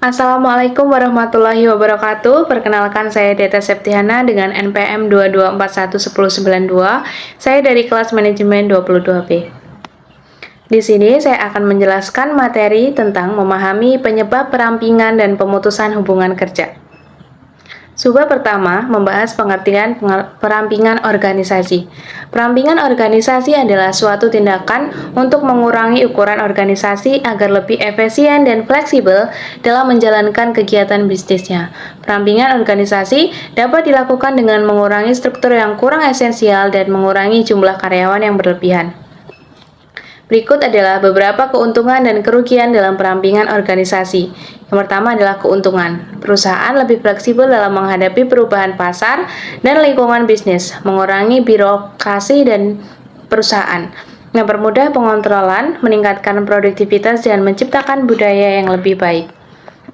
Assalamualaikum warahmatullahi wabarakatuh. Perkenalkan saya Deta Septiana dengan NPM 22411092. Saya dari kelas manajemen 22B. Di sini saya akan menjelaskan materi tentang memahami penyebab perampingan dan pemutusan hubungan kerja. Subbab pertama membahas pengertian perampingan organisasi. Perampingan organisasi adalah suatu tindakan untuk mengurangi ukuran organisasi agar lebih efisien dan fleksibel dalam menjalankan kegiatan bisnisnya. Perampingan organisasi dapat dilakukan dengan mengurangi struktur yang kurang esensial dan mengurangi jumlah karyawan yang berlebihan. Berikut adalah beberapa keuntungan dan kerugian dalam perampingan organisasi. Yang pertama adalah keuntungan. Perusahaan lebih fleksibel dalam menghadapi perubahan pasar dan lingkungan bisnis, mengurangi birokrasi dan perusahaan, mempermudah pengontrolan, meningkatkan produktivitas, dan menciptakan budaya yang lebih baik.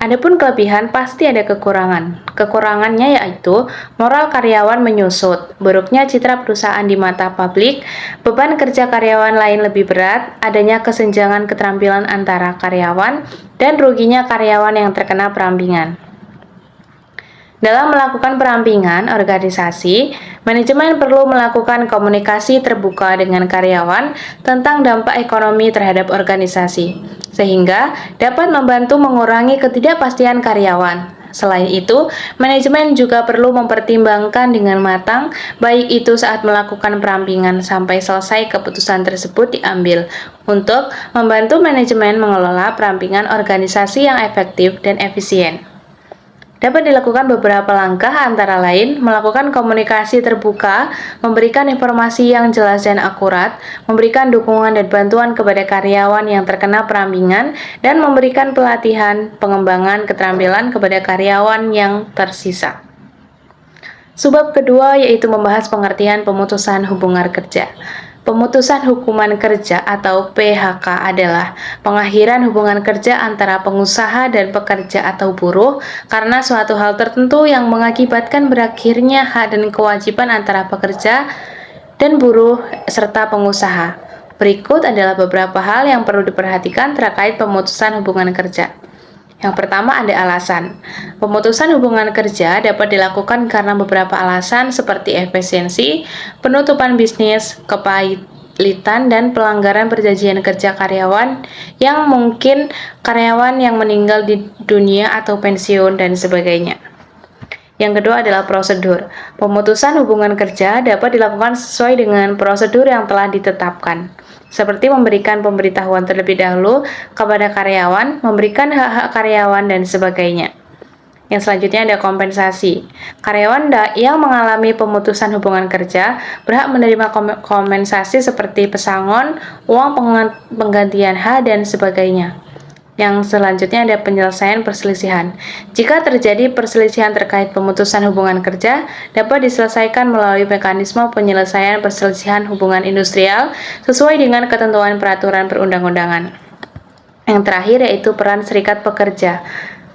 Adapun kelebihan pasti ada kekurangan. Kekurangannya yaitu moral karyawan menyusut, buruknya citra perusahaan di mata publik, beban kerja karyawan lain lebih berat, adanya kesenjangan keterampilan antara karyawan, dan ruginya karyawan yang terkena perampingan. Dalam melakukan perampingan organisasi, manajemen perlu melakukan komunikasi terbuka dengan karyawan tentang dampak ekonomi terhadap organisasi, sehingga dapat membantu mengurangi ketidakpastian karyawan. Selain itu, manajemen juga perlu mempertimbangkan dengan matang, baik itu saat melakukan perampingan sampai selesai keputusan tersebut diambil, untuk membantu manajemen mengelola perampingan organisasi yang efektif dan efisien. Dapat dilakukan beberapa langkah, antara lain melakukan komunikasi terbuka, memberikan informasi yang jelas dan akurat, memberikan dukungan dan bantuan kepada karyawan yang terkena perampingan, dan memberikan pelatihan pengembangan keterampilan kepada karyawan yang tersisa. Subbab kedua yaitu membahas pengertian pemutusan hubungan kerja. Pemutusan hubungan kerja atau PHK adalah pengakhiran hubungan kerja antara pengusaha dan pekerja atau buruh karena suatu hal tertentu yang mengakibatkan berakhirnya hak dan kewajiban antara pekerja dan buruh serta pengusaha. Berikut adalah beberapa hal yang perlu diperhatikan terkait pemutusan hubungan kerja. Yang pertama ada alasan. Pemutusan hubungan kerja dapat dilakukan karena beberapa alasan seperti efisiensi, penutupan bisnis, kepailitan, dan pelanggaran perjanjian kerja karyawan yang mungkin karyawan yang meninggal di dunia atau pensiun dan sebagainya. Yang kedua adalah prosedur. Pemutusan hubungan kerja dapat dilakukan sesuai dengan prosedur yang telah ditetapkan, seperti memberikan pemberitahuan terlebih dahulu kepada karyawan, memberikan hak-hak karyawan, dan sebagainya. Yang selanjutnya ada kompensasi. Karyawan yang mengalami pemutusan hubungan kerja berhak menerima kompensasi seperti pesangon, uang penggantian hak, dan sebagainya. Yang selanjutnya ada penyelesaian perselisihan. Jika terjadi perselisihan terkait pemutusan hubungan kerja, dapat diselesaikan melalui mekanisme penyelesaian perselisihan hubungan industrial sesuai dengan ketentuan peraturan perundang-undangan. Yang terakhir yaitu peran serikat pekerja.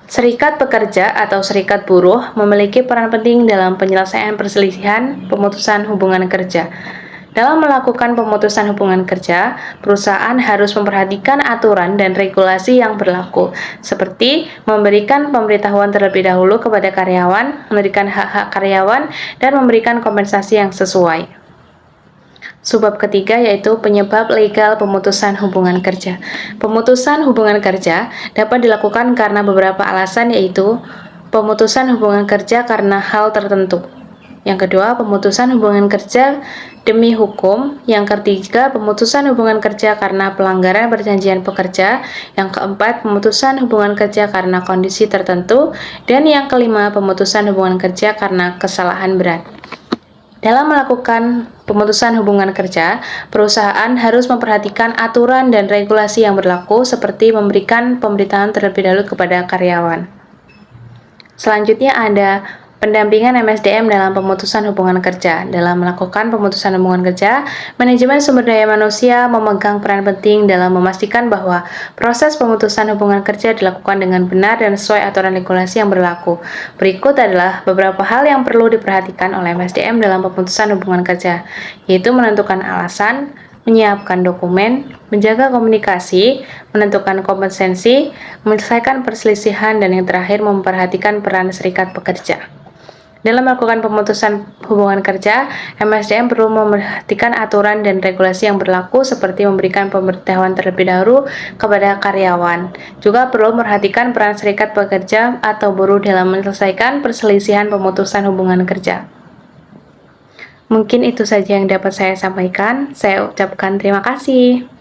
Serikat pekerja atau serikat buruh memiliki peran penting dalam penyelesaian perselisihan pemutusan hubungan kerja. Dalam melakukan pemutusan hubungan kerja, perusahaan harus memperhatikan aturan dan regulasi yang berlaku, seperti memberikan pemberitahuan terlebih dahulu kepada karyawan, memberikan hak-hak karyawan, dan memberikan kompensasi yang sesuai. Subbab ketiga yaitu penyebab legal pemutusan hubungan kerja. Pemutusan hubungan kerja dapat dilakukan karena beberapa alasan, yaitu pemutusan hubungan kerja karena hal tertentu. Yang kedua, pemutusan hubungan kerja demi hukum. Yang ketiga, pemutusan hubungan kerja karena pelanggaran perjanjian pekerja. Yang keempat, pemutusan hubungan kerja karena kondisi tertentu. Dan yang kelima, pemutusan hubungan kerja karena kesalahan berat. Dalam melakukan pemutusan hubungan kerja, perusahaan harus memperhatikan aturan dan regulasi yang berlaku, seperti memberikan pemberitahuan terlebih dahulu kepada karyawan. Selanjutnya ada pendampingan MSDM dalam pemutusan hubungan kerja. Dalam melakukan pemutusan hubungan kerja, manajemen sumber daya manusia memegang peran penting dalam memastikan bahwa proses pemutusan hubungan kerja dilakukan dengan benar dan sesuai aturan regulasi yang berlaku. Berikut adalah beberapa hal yang perlu diperhatikan oleh MSDM dalam pemutusan hubungan kerja, yaitu menentukan alasan, menyiapkan dokumen, menjaga komunikasi, menentukan kompetensi, menyelesaikan perselisihan, dan yang terakhir memperhatikan peran serikat pekerja. Dalam melakukan pemutusan hubungan kerja, MSDM perlu memperhatikan aturan dan regulasi yang berlaku seperti memberikan pemberitahuan terlebih dahulu kepada karyawan. Juga perlu memperhatikan peran serikat pekerja atau buruh dalam menyelesaikan perselisihan pemutusan hubungan kerja. Mungkin itu saja yang dapat saya sampaikan. Saya ucapkan terima kasih.